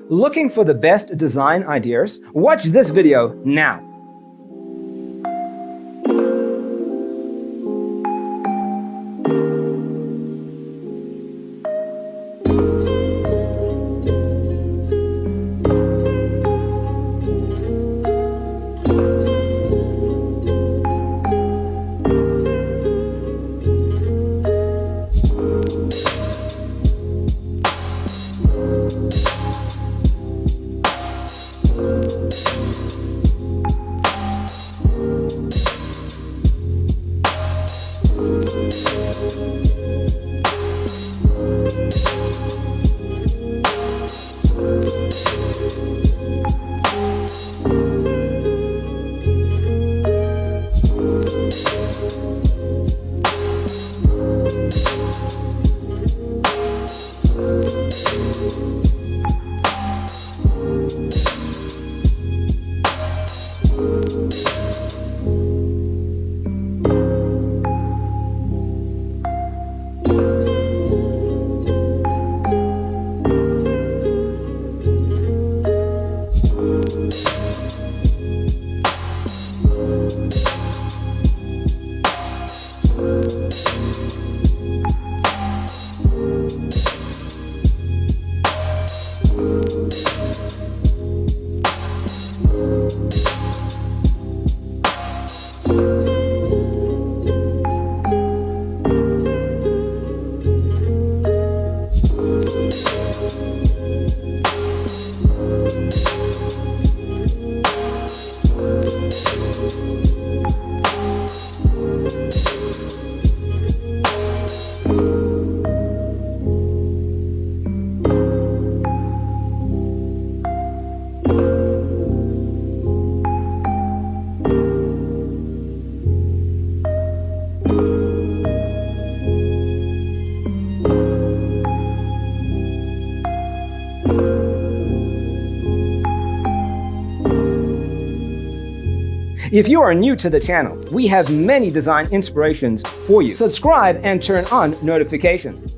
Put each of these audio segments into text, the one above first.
Looking for the best design ideas? Watch this video now. If you are new to the channel, we have many design inspirations for you. Subscribe and turn on notifications.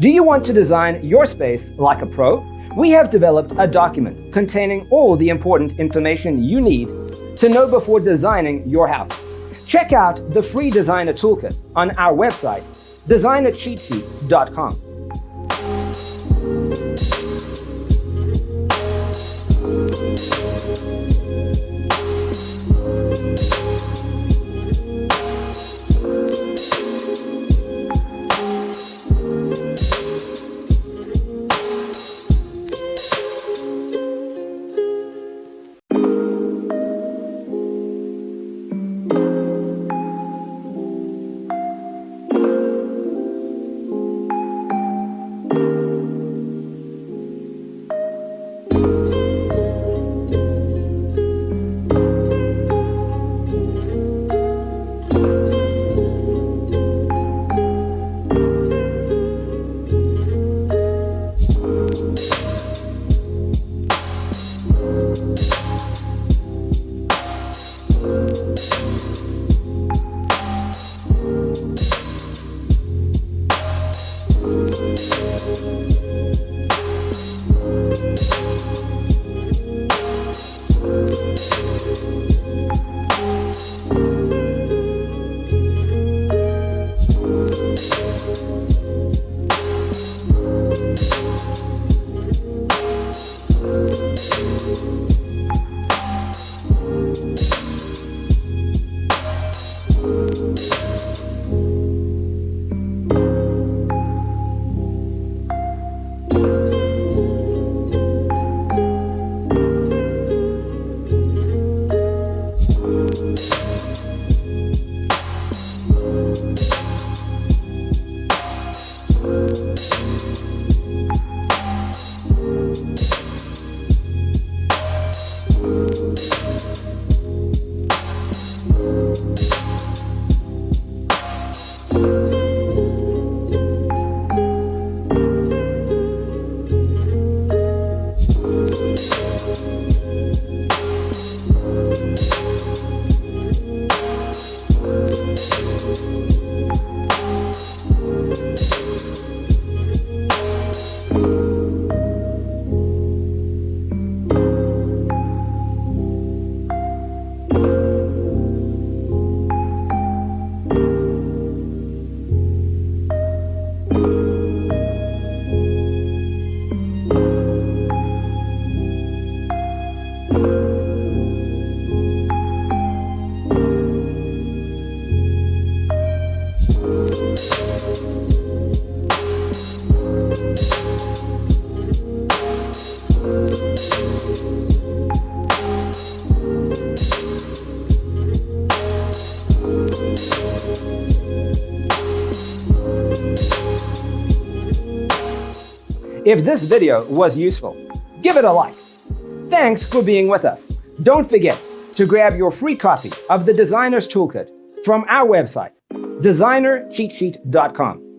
Do you want to design your space like a pro? We have developed a document containing all the important information you need to know before designing your house. Check out the free designer toolkit on our website, designercheatsheet.com. If this video was useful, give it a like. Thanks for being with us. Don't forget to grab your free copy of the Designer's Toolkit from our website, designercheatsheet.com.